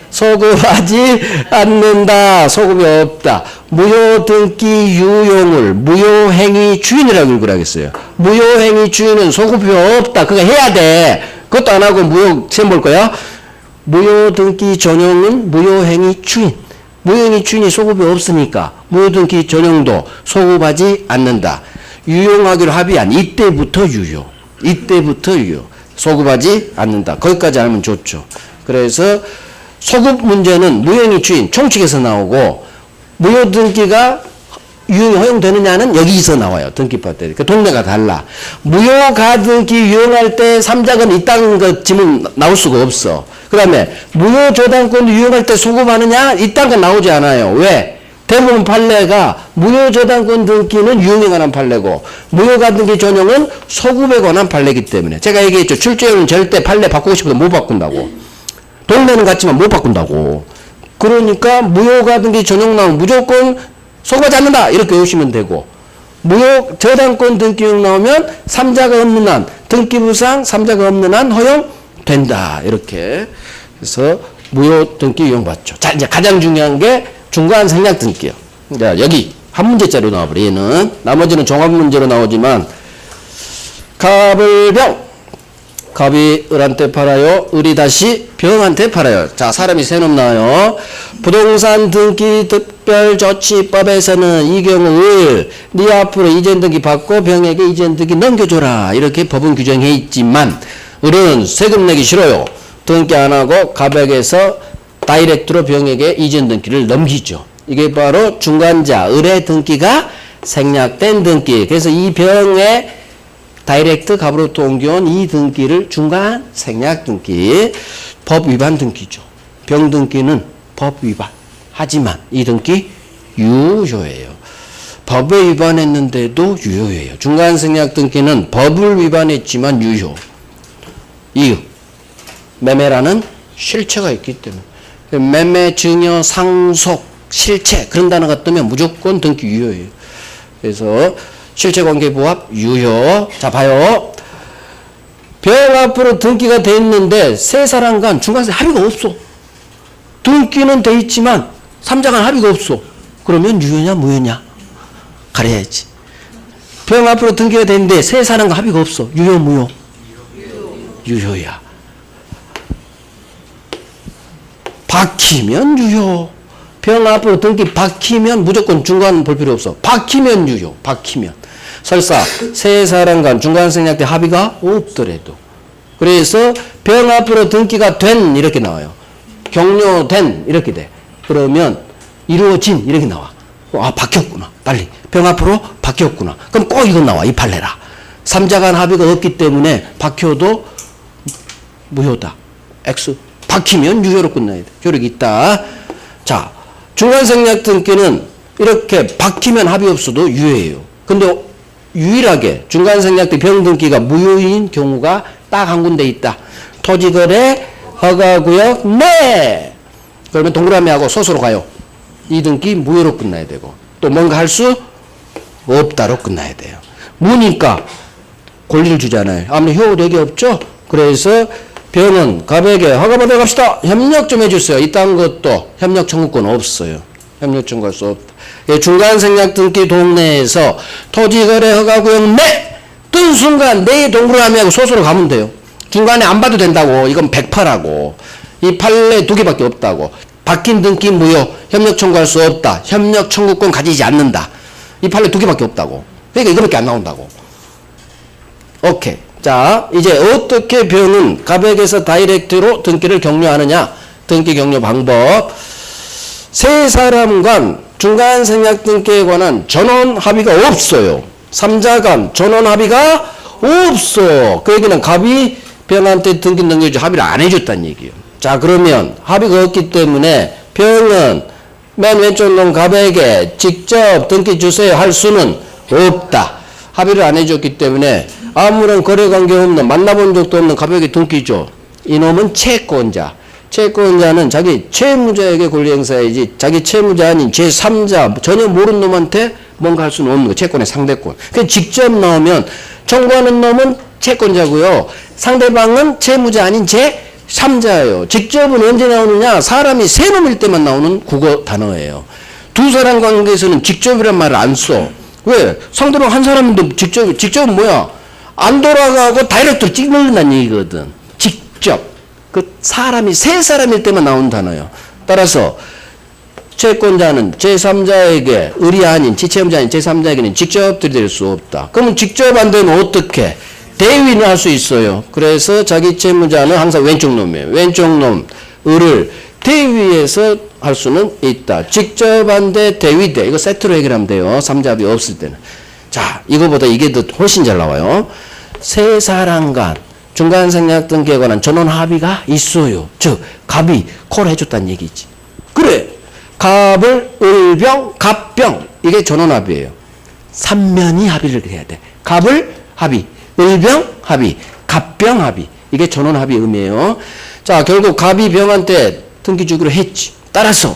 소급하지 않는다. 소급이 없다. 무효 등기 유용을 무효행위 주인이라고 읽으라겠어요. 무효행위 주인은 소급이 없다. 그거 해야 돼. 그것도 안 하고 무효 시험 볼 거야. 무효 등기 전용은 무효행위 주인. 무효행위 주인이 소급이 없으니까 무효 등기 전용도 소급하지 않는다. 유용하기로 합의한 이때부터 유효. 이때부터 유효. 소급하지 않는다. 거기까지 알면 좋죠. 그래서 소급 문제는 무효행위 주인 총칙에서 나오고 무효 등기가 유용이 허용되느냐는 여기서 나와요. 등기파 때. 그 동네가 달라. 무효 가등기 유용할 때 3자건 있다는 것 지문 나올 수가 없어. 그 다음에 무효 저당권도 유용할 때 소급하느냐? 이딴 건 나오지 않아요. 왜? 대부분 판례가 무효 저당권 등기는 유용에 관한 판례고 무효 가등기 전용은 소급에 관한 판례이기 때문에 제가 얘기했죠. 출제율은 절대 판례 바꾸고 싶어도 못 바꾼다고. 동네는 같지만 못 바꾼다고. 그러니까 무효가 등기 전용 나오면 무조건 소급하지 않는다. 이렇게 외우시면 되고, 무효 저당권 등기용 나오면 삼자가 없는 한 등기부상 삼자가 없는 한 허용된다. 이렇게. 그래서 무효 등기 이용받죠. 자, 이제 가장 중요한 게 중간 생략 등기요. 자, 여기 한 문제짜리로 나와버려. 얘는 나머지는 종합 문제로 나오지만, 갑을 병, 갑이 을한테 팔아요. 을이 다시 병한테 팔아요. 자, 사람이 세 놈 나와요. 부동산 등기 특별조치법에서는 이 경우 을, 네 앞으로 이전 등기 받고 병에게 이전 등기 넘겨줘라. 이렇게 법은 규정해 있지만, 을은 세금 내기 싫어요. 등기 안 하고 갑에게서 다이렉트로 병에게 이전 등기를 넘기죠. 이게 바로 중간자, 을의 등기가 생략된 등기. 그래서 이 병에 다이렉트 갑으로부터 옮겨온 이 등기를 중간 생략 등기, 법 위반 등기죠. 병 등기는 법 위반. 하지만 이 등기 유효예요. 법에 위반했는데도 유효예요. 중간 생략 등기는 법을 위반했지만 유효. 이유, 매매라는 실체가 있기 때문에. 매매, 증여, 상속, 실체 그런 단어가 뜨면 무조건 등기 유효예요. 그래서 실체관계 부합 유효. 자, 봐요. 병 앞으로 등기가 돼 있는데 세 사람 간 중간에 합의가 없어. 등기는 돼 있지만 삼자 간 합의가 없어. 그러면 유효냐 무효냐 가려야지. 병 앞으로 등기가 돼 있는데 세 사람 간 합의가 없어. 유효 무효? 유효야. 박히면 유효. 병 앞으로 등기 박히면 무조건 중간 볼 필요 없어. 박히면 유효. 박히면. 설사 세 사람 간 중간 생략 때 합의가 없더라도. 그래서 병 앞으로 등기가 된 이렇게 나와요. 격려된 이렇게 돼. 그러면 이루어진 이렇게 나와. 아, 박혔구나. 빨리. 병 앞으로 박혔구나. 그럼 꼭 이건 나와. 이 판례라. 삼자 간 합의가 없기 때문에 박혀도 무효다. X. 박히면 유효로 끝나야 돼. 효력이 있다. 자, 중간 생략 등기는 이렇게 박히면 합의 없어도 유효해요. 근데 유일하게 중간 생략 때 병 등기가 무효인 경우가 딱 한 군데 있다. 토지거래 허가구역 내. 그러면 동그라미하고 소수로 가요. 이 등기 무효로 끝나야 되고, 또 뭔가 할 수 없다로 끝나야 돼요. 무니까 권리를 주잖아요. 아무리 효력이 없죠. 그래서 병은 갑에게 허가 받아 갑시다. 협력 좀 해주세요. 이딴 것도 협력 청구권 없어요. 협력 청구할 수 없다. 중간 생략 등기 동네에서 토지거래 허가구역 내 뜬 순간 내 동그라미하고 소수로 가면 돼요. 중간에 안 봐도 된다고. 이건 100%라고. 이 판례 두 개밖에 없다고. 바뀐 등기 무효. 협력 청구할 수 없다. 협력 청구권 가지지 않는다. 이 판례 두 개밖에 없다고. 그러니까 이거밖에 안 나온다고. 오케이. 자, 이제 어떻게 병은 갑에게서 다이렉트로 등기를 격려하느냐. 등기 격려 방법. 세 사람 간 중간 생략 등기에 관한 전원 합의가 없어요. 삼자 간 전원 합의가 없어. 그 얘기는 갑이 병한테 등기 넘겨주지 합의를 안 해줬다는 얘기예요. 자, 그러면 합의가 없기 때문에 병은 맨 왼쪽 놈 갑에게 직접 등기 주세요 할 수는 없다. 합의를 안 해줬기 때문에 아무런 거래관계 없는, 만나본 적도 없는 갑에게 등기 줘. 이놈은 채권자. 채권자는 자기 채무자에게 권리 행사해야지, 자기 채무자 아닌 제3자 전혀 모르는 놈한테 뭔가 할 수는 없는 거. 채권의 상대권. 그 직접 나오면 청구하는 놈은 채권자고요. 상대방은 채무자 아닌 제3자예요. 직접은 언제 나오느냐? 사람이 세 놈일 때만 나오는 국어 단어예요. 두 사람 관계에서는 직접이란 말을 안 써. 왜? 상대방 한 사람인데 직접은 뭐야? 안 돌아가고 다이렉트로 찍는다는 얘기거든. 직접. 그 사람이 세 사람일 때만 나오는 단어예요. 따라서 채권자는 제3자에게 을이 아닌 지채무자 아닌 제3자에게는 직접 들이댈 수 없다. 그러면 직접 안 되면 어떻게? 대위는 할 수 있어요. 그래서 자기 채무자는 항상 왼쪽 놈이에요. 왼쪽 놈 을을 대위에서 할 수는 있다. 직접 안 돼, 대위대. 이거 세트로 해결하면 돼요. 삼자합이 없을 때는. 자, 이거보다 이게 더 훨씬 잘 나와요. 세 사람 간 중간 생략 등기에 관한 전원 합의가 있어요. 즉, 갑이 콜 해줬다는 얘기지. 그래. 갑을 을병, 갑병. 이게 전원 합의예요. 삼면이 합의를 해야 돼. 갑을 합의, 을병 합의, 갑병 합의. 이게 전원 합의 의미예요. 자, 결국 갑이 병한테 등기 주기로 했지. 따라서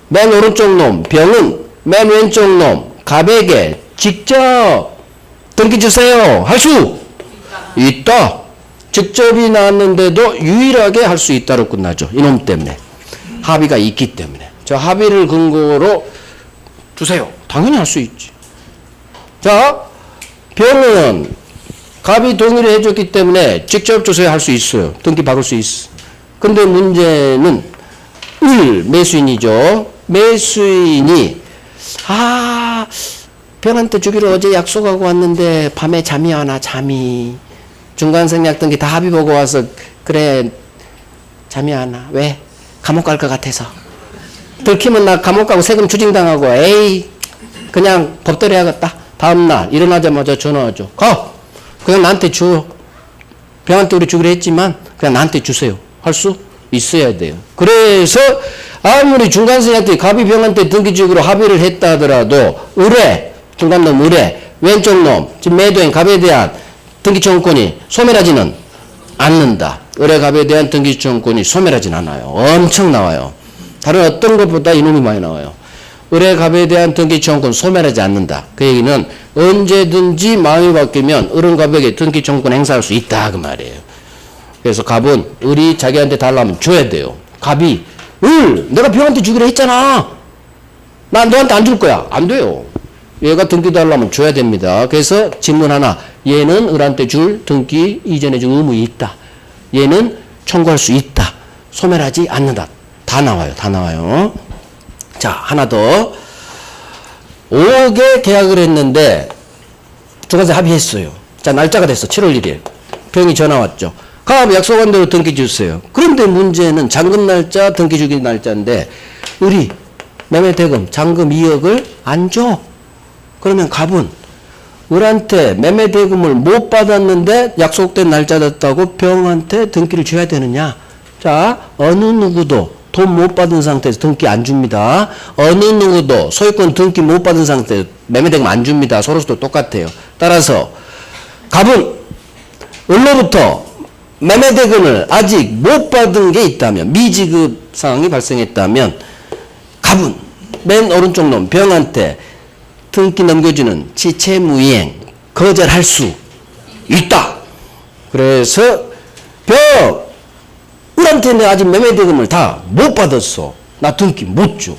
맨 오른쪽 놈 병은 맨 왼쪽 놈 갑에게 직접 등기 주세요 할 수 있다. 직접이 나왔는데도 유일하게 할 수 있다로 끝나죠. 이놈 때문에. 합의가 있기 때문에. 저 합의를 근거로 주세요. 당연히 할 수 있지. 자, 병은 갑이 동의를 해줬기 때문에 직접 주세요 할 수 있어요. 등기 박을 수 있어. 근데 문제는 매수인이죠. 매수인이 병한테 주기로 어제 약속하고 왔는데 밤에 잠이 안 와. 잠이. 중간생략 등기 다 합의 보고 와서 그래 잠이 안 와. 왜? 감옥 갈 것 같아서. 들키면 나 감옥 가고 세금 추징당하고 에이 그냥 법대로 해야겠다. 다음날 일어나자마자 전화하죠. 가! 그냥 나한테 줘. 병한테 우리 주기로 했지만 그냥 나한테 주세요. 할 수 있어야 돼요. 그래서 아무리 중간생략 갑이 병한테 등기 주기로 합의를 했다 하더라도 중간놈 왼쪽 놈 지금 매도인 갑에 대한 등기청구권이 소멸하지는 않는다. 갑에 대한 등기청구권이 소멸하지는 않아요. 엄청 나와요. 다른 어떤 것보다 이놈이 많이 나와요. 갑에 대한 등기청구권 소멸하지 않는다. 그 얘기는 언제든지 마음이 바뀌면 갑에게 등기청구권 행사할 수 있다 그 말이에요. 그래서 갑은 자기한테 달라면 줘야 돼요. 갑이 내가 병한테 주기로 했잖아. 나 너한테 안 줄 거야. 안 돼요. 얘가 등기 달라면 줘야 됩니다. 그래서 질문 하나. 얘는 을한테 줄 등기 이전에 줄 의무가 있다. 얘는 청구할 수 있다. 소멸하지 않는다. 다 나와요. 자, 하나 더. 5억에 계약을 했는데 중간에 합의했어요. 자, 날짜가 됐어. 7월 1일. 병이 전화 왔죠. 약속한 대로 등기 주세요. 그런데 문제는 잔금 날짜, 등기 주기 날짜인데 매매 대금, 잔금 2억을 안 줘. 그러면 갑은 을한테 매매 대금을 못 받았는데 약속된 날짜 됐다고 병한테 등기를 줘야 되느냐? 자, 어느 누구도 돈 못 받은 상태에서 등기 안 줍니다. 어느 누구도 소유권 등기 못 받은 상태에서 매매 대금 안 줍니다. 서로도 똑같아요. 따라서 갑은 을로부터 매매 대금을 아직 못 받은 게 있다면, 미지급 상황이 발생했다면 갑은 맨 오른쪽 놈 병한테 등기 넘겨주는 지체무이행 거절할 수 있다. 그래서 을한테 내가 아직 매매 대금을 다 못 받았어. 나 등기 못 줘.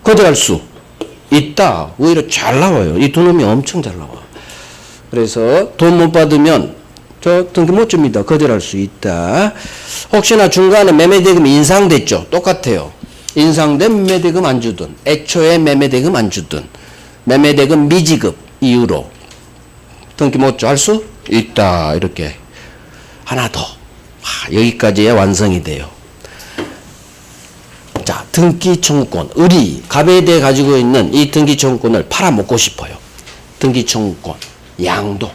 거절할 수 있다. 오히려 잘 나와요. 이 두 놈이 엄청 잘 나와. 그래서 돈 못 받으면 저 등기 못 줍니다. 거절할 수 있다. 혹시나 중간에 매매 대금이 인상됐죠. 똑같아요. 인상된 매매대금 안 주든 애초에 매매대금 안 주든 매매대금 미지급 이유로 등기 못 줘 할 수 있다. 이렇게 하나 더. 여기까지야 완성이 돼요. 자, 등기 청구권. 갑에 대해 가지고 있는 이 등기 청구권을 팔아먹고 싶어요. 등기 청구권 양도.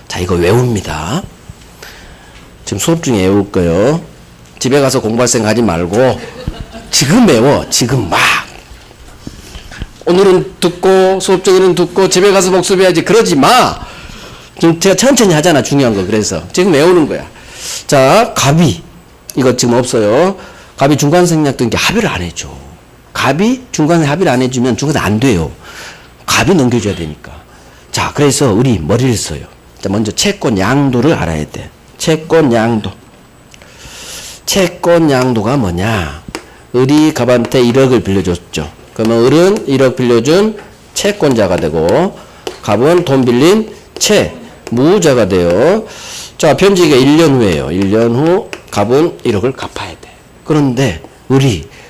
자, 이거 외웁니다. 지금 수업 중에 외울 거예요. 집에 가서 공부할 생각 하지 말고 지금 외워. 지금 막. 오늘은 듣고 수업 중에는 듣고 집에 가서 복습해야지. 그러지 마. 지금 제가 천천히 하잖아. 중요한 거. 그래서 지금 외우는 거야. 자, 갑이 이거 지금 없어요. 갑이 중간생략 등기 합의를 안 해줘. 갑이 중간에 합의를 안 해주면 중간에 안 돼요. 갑이 넘겨줘야 되니까. 자, 그래서 우리 머리를 써요. 자, 먼저 채권 양도를 알아야 돼. 채권 양도. 채권 양도가 뭐냐? 갑한테 1억을 빌려줬죠. 그러면 을은 1억 빌려준 채권자가 되고 갑은 돈 빌린 채무자가 돼요. 자, 변제기가 1년 후에요. 1년 후 갑은 1억을 갚아야 돼. 그런데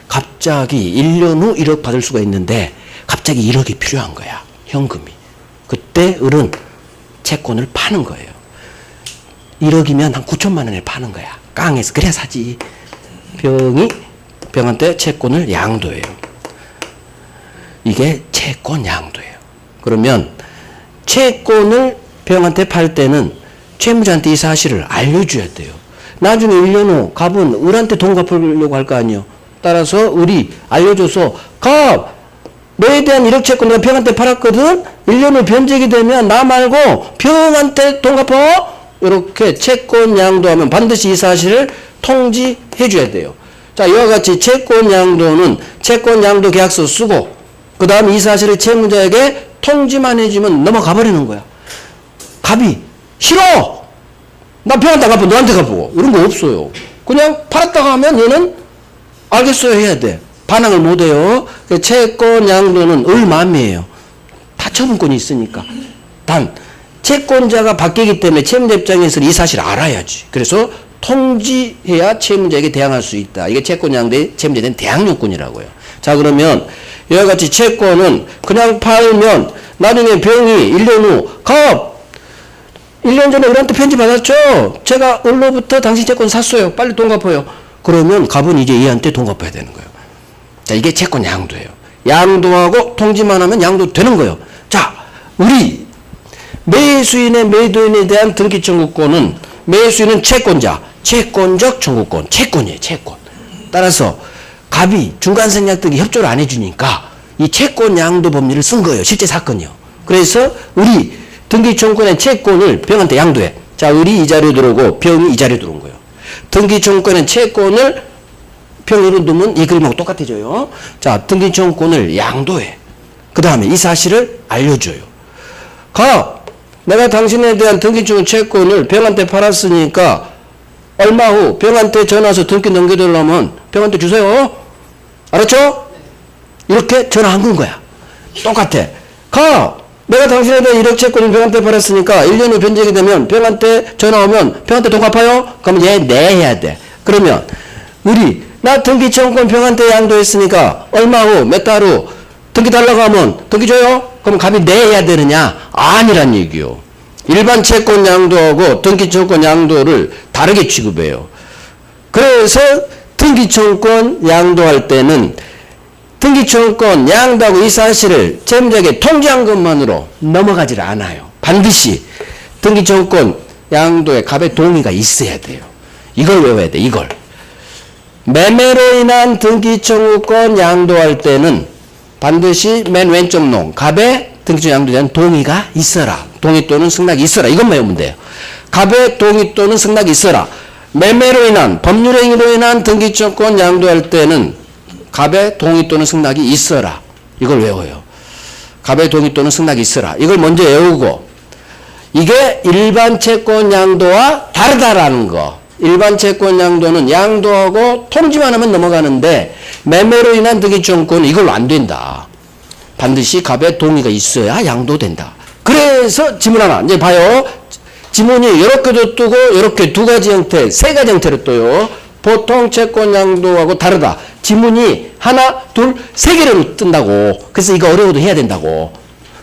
갑자기 1년 후 1억 받을 수가 있는데 갑자기 1억이 필요한 거야. 현금이. 그때 을은 채권을 파는 거예요. 1억이면 한 9천만 원에 파는 거야. 깡에서. 그래야 사지. 병한테 채권을 양도해요. 이게 채권 양도예요. 그러면 채권을 병한테 팔 때는 채무자한테 이 사실을 알려줘야 돼요. 나중에 1년 후 갑은 을한테 돈 갚으려고 할 거 아니에요. 따라서 을이 알려줘서 갑! 너에 대한 1억 채권 내가 병한테 팔았거든? 1년 후 변제기 되면 나 말고 병한테 돈 갚아! 이렇게 채권 양도하면 반드시 이 사실을 통지해 줘야 돼요. 자, 이와 같이 채권 양도는 채권 양도 계약서 쓰고 그 다음 이 사실을 채무자에게 통지만 해주면 넘어가 버리는 거야. 갑이 싫어! 나 병한테 갚고 너한테 갚고 이런 거 없어요. 그냥 팔았다가 하면 얘는 알겠어요 해야 돼. 반항을 못 해요. 채권 양도는 을맘이에요. 다 처분권이 있으니까. 단 채권자가 바뀌기 때문에 채무자 입장에서는 이 사실을 알아야지. 그래서 통지해야 채무자에게 대항할 수 있다. 이게 채권 양도의 채무자에 대한 대항 요건이라고요. 자, 그러면 이와 같이 채권은 그냥 팔면 나중에 병이 1년 후 갑! 1년 전에 우리한테 편지 받았죠? 제가 을로부터 당신 채권 샀어요. 빨리 돈 갚아요. 그러면 갑은 이제 얘한테 돈 갚아야 되는 거예요. 자, 이게 채권 양도예요. 양도하고 통지만 하면 양도 되는 거예요. 자, 우리 매수인의 매도인에 대한 등기 청구권은 매수인은 채권자, 채권적 청구권, 채권이에요. 채권. 따라서 갑이 중간생략 등기 협조를 안 해주니까 이 채권 양도 법리를 쓴 거예요. 실제 사건이요. 그래서 우리 등기 청구권의 채권을 병한테 양도해. 자, 을이 이 자리에 들어오고 병이 이 자리에 들어온 거예요. 등기 청구권의 채권을 병으로 두면 이 그림하고 똑같아져요. 자, 등기 청구권을 양도해. 그 다음에 이 사실을 알려줘요. 내가 당신에 대한 등기 청구 채권을 병한테 팔았으니까 얼마 후 병한테 전화해서 등기 넘겨달라면 병한테 주세요. 알았죠? 이렇게 전화한 건 거야. 똑같아. 내가 당신에 대한 1억 채권을 병한테 팔았으니까 1년 후 변제가 되면 병한테 전화 오면 병한테 돈 갚아요? 그러면 얘 내야 돼. 그러면 나 등기 청구권 병한테 양도했으니까 얼마 후 몇 달 후 등기 달라고 하면 등기 줘요? 그럼 갑이 내야 되느냐? 아니란 얘기요. 일반 채권 양도하고 등기 청구권 양도를 다르게 취급해요. 그래서 등기 청구권 양도할 때는 등기 청구권 양도하고 이 사실을 채무자에게 통지한 것만으로 넘어가질 않아요. 반드시 등기 청구권 양도에 갑의 동의가 있어야 돼요. 이걸 외워야 돼. 이걸. 매매로 인한 등기 청구권 양도할 때는 반드시 맨 왼쪽 놈 갑의 등기 청구권 양도에 대한 동의가 있어라. 동의 또는 승낙이 있어라. 이것만 외우면 돼요. 갑의 동의 또는 승낙이 있어라. 매매로 인한 법률행위로 인한 등기 청구권 양도할 때는 갑의 동의 또는 승낙이 있어라. 이걸 외워요. 갑의 동의 또는 승낙이 있어라. 이걸 먼저 외우고 이게 일반 채권 양도와 다르다라는 거. 일반 채권 양도는 양도하고 통지만 하면 넘어가는데 매매로 인한 등기 청구권은 이걸로 안 된다. 반드시 갑의 동의가 있어야 양도된다. 그래서 지문 하나 이제 봐요. 지문이 이렇게도 뜨고 이렇게 두 가지 형태, 세 가지 형태로 떠요. 보통 채권 양도하고 다르다. 지문이 하나, 둘, 세 개로 뜬다고. 그래서 이거 어려워도 해야 된다고.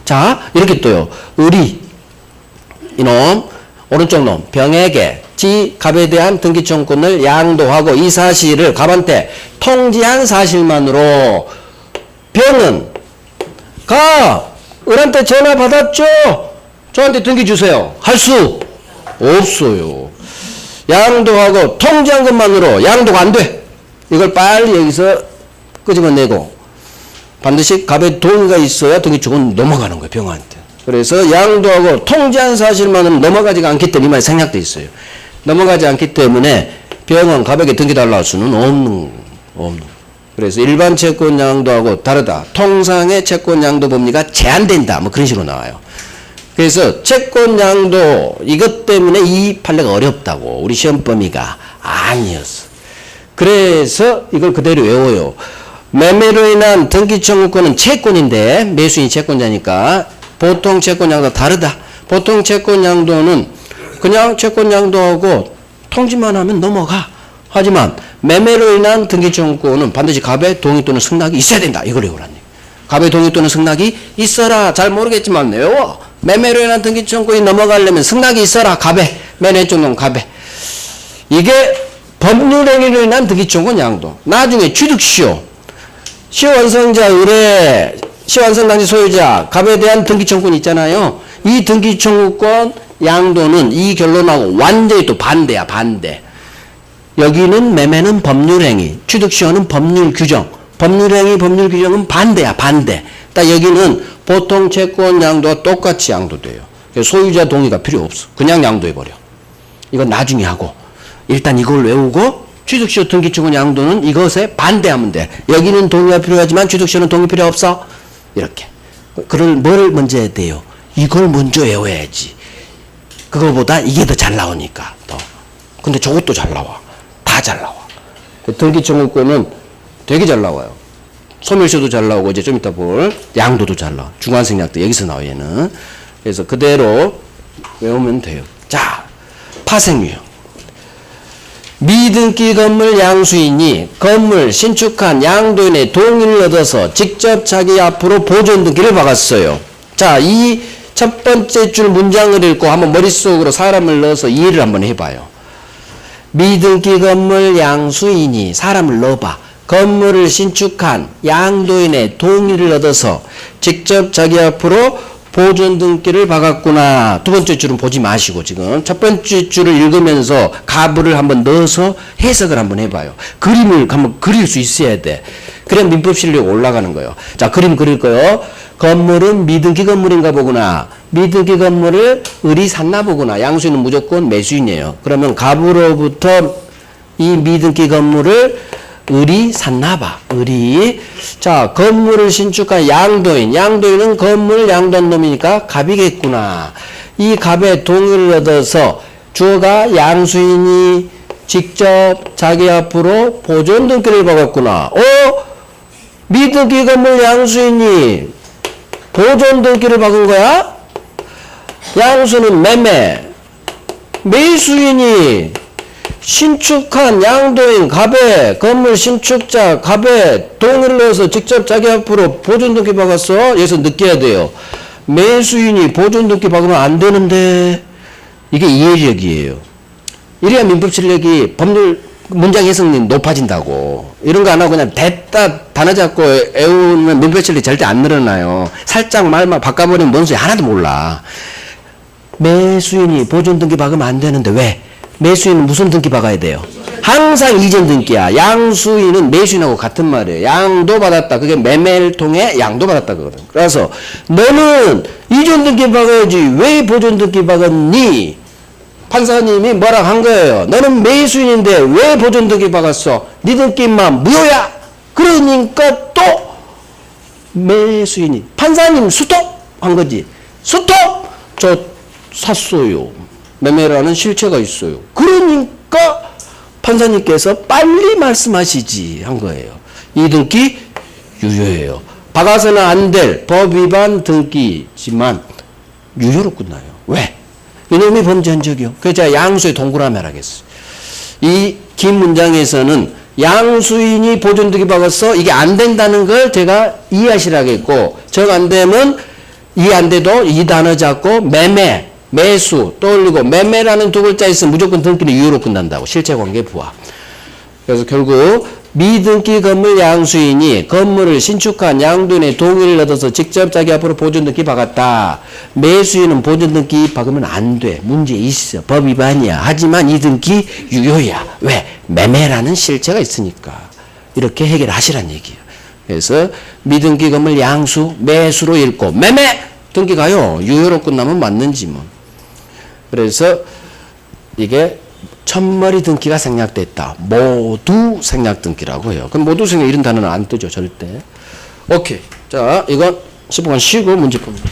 자, 이렇게 떠요. 이놈, 오른쪽 놈, 병에게 갑에 대한 등기 청구권을 양도하고 이 사실을 갑한테 통지한 사실만으로 병은 을한테 전화 받았죠? 저한테 등기 주세요. 할 수 없어요. 양도하고 통지한 것만으로 양도가 안 돼. 이걸 빨리 여기서 끄집어내고 반드시 갑의 동의가 있어야 등기 청구는 넘어가는 거예요. 병한테. 그래서 양도하고 통지한 사실만은 넘어가지가 않기 때문에 이 말이 생략돼 있어요. 넘어가지 않기 때문에 병은 갑에게 등기 달라 할 수는 없는. 그래서 일반 채권 양도하고 다르다. 통상의 채권 양도 법리가 제한된다. 뭐 그런 식으로 나와요. 그래서 채권 양도 이것 때문에 이 판례가 어렵다고. 우리 시험 범위가 아니었어. 그래서 이걸 그대로 외워요. 매매로 인한 등기 청구권은 채권인데 매수인이 채권자니까 보통 채권 양도와 다르다. 보통 채권 양도는 그냥 채권 양도하고 통지만 하면 넘어가. 하지만 매매로 인한 등기 청구권은 반드시 갑의 동의 또는 승낙이 있어야 된다. 이걸 외우라니. 갑의 동의 또는 승낙이 있어라. 잘 모르겠지만 외워. 매매로 인한 등기 청구권이 넘어가려면 승낙이 있어라. 갑의. 맨 왼쪽 놈 갑의. 이게 법률행위로 인한 등기 청구권 양도. 나중에 취득시효. 시효완성자 의뢰 시효완성 당시 소유자 갑에 대한 등기 청구권 있잖아요. 이 등기 청구권 양도는 이 결론하고 완전히 또 반대야. 반대. 여기는 매매는 법률행위, 취득시효는 법률규정. 법률행위, 법률규정은 반대야. 반대. 딱 여기는 보통 채권 양도와 똑같이 양도돼요. 소유자 동의가 필요 없어. 그냥 양도해버려. 이건 나중에 하고 일단 이걸 외우고 취득시효 등기증권 양도는 이것에 반대하면 돼. 여기는 동의가 필요하지만 취득시효는 동의 필요 없어. 이렇게. 그걸 뭐를 먼저 해야 돼요? 이걸 먼저 외워야지. 그거보다 이게 더 잘 나오니까. 더. 근데 저것도 잘 나와. 다 잘 나와. 등기증권은 되게 잘 나와요. 소멸시효도 잘 나오고 이제 좀 이따 볼 양도도 잘 나와. 중간생략도 여기서 나와 얘는. 그래서 그대로 외우면 돼요. 자, 파생유형. 미등기 건물 양수인이 건물 신축한 양도인의 동의를 얻어서 직접 자기 앞으로 보존 등기를 박았어요. 자, 이 첫 번째 줄 문장을 읽고 한번 머릿속으로 사람을 넣어서 이해를 한번 해봐요. 미등기 건물 양수인이 사람을 넣어봐. 건물을 신축한 양도인의 동의를 얻어서 직접 자기 앞으로 보존 등기를 박았구나. 두 번째 줄은 보지 마시고 지금 첫 번째 줄을 읽으면서 가부를 한번 넣어서 해석을 한번 해봐요. 그림을 한번 그릴 수 있어야 돼. 그래야 민법 실력이 올라가는 거예요. 자, 그림 그릴 거요. 건물은 미등기 건물인가 보구나. 미등기 건물을 을이 샀나 보구나. 양수인은 무조건 매수인이에요. 그러면 가부로부터 이 미등기 건물을 을이 샀나 봐. 을이. 자, 건물을 신축한 양도인. 양도인은 건물을 양도한 놈이니까 갑이겠구나. 이 갑의 동의를 얻어서 주어가 양수인이 직접 자기 앞으로 보존 등기를 박았구나. 미등기 건물 양수인이 보존 등기를 박은 거야? 양수는 매매. 매수인이 신축한 양도인 갑의 건물 신축자 갑의 동의를 넣어서 직접 자기 앞으로 보존 등기 박았어. 여기서 느껴야 돼요. 매수인이 보존 등기 박으면 안 되는데 이게 이해력이에요. 이래야 민법 실력이 법률 문장 해석이 높아진다고. 이런 거 안 하고 그냥 됐다 단어 잡고 애우면 민법 실력이 절대 안 늘어나요. 살짝 말만 바꿔버리면 뭔 소리 하나도 몰라. 매수인이 보존 등기 박으면 안 되는데 왜? 매수인은 무슨 등기 박아야 돼요? 항상 이전 등기야. 양수인은 매수인하고 같은 말이에요. 양도 받았다. 그게 매매를 통해 양도 받았다 그거든. 그래서 너는 이전 등기 박아야지 왜 보존 등기 박았니? 판사님이 뭐라 한 거예요. 너는 매수인인데 왜 보존 등기 박았어? 네 등기만 무효야. 그러니까 또 매수인이 판사님 스톱 한 거지. 스톱. 저 샀어요. 매매라는 실체가 있어요. 그러니까 판사님께서 빨리 말씀하시지 한 거예요. 이 등기 유효해요. 박아서는 안 될 법 위반 등기지만 유효로 끝나요. 왜? 이놈이 범죄 흔적이요. 그래서 제가 양수의 동그라미를 하겠어요. 이 긴 문장에서는 양수인이 보존 등기 박았어. 이게 안 된다는 걸 제가 이해하시라겠고 정 안 되면 이해 안 돼도 이 단어 잡고 매매 매수 떠올리고 매매라는 두 글자 있으면 무조건 등기는 유효로 끝난다고. 실체관계 부합. 그래서 결국 미등기 건물 양수인이 건물을 신축한 양도인의 동의를 얻어서 직접 자기 앞으로 보존 등기 박았다. 매수인은 보존 등기 박으면 안 돼. 문제 있어. 법 위반이야. 하지만 이 등기 유효야. 왜? 매매라는 실체가 있으니까. 이렇게 해결하시란 얘기예요. 그래서 미등기 건물 양수 매수로 읽고 매매 등기가요. 유효로 끝나면 맞는지 뭐. 그래서 이게 첫머리 등기가 생략됐다. 모두 생략 등기라고 해요. 그럼 모두 생략 이런 단어는 안 뜨죠. 절대. 오케이. 자, 이건 10분 쉬고 문제 풉니다.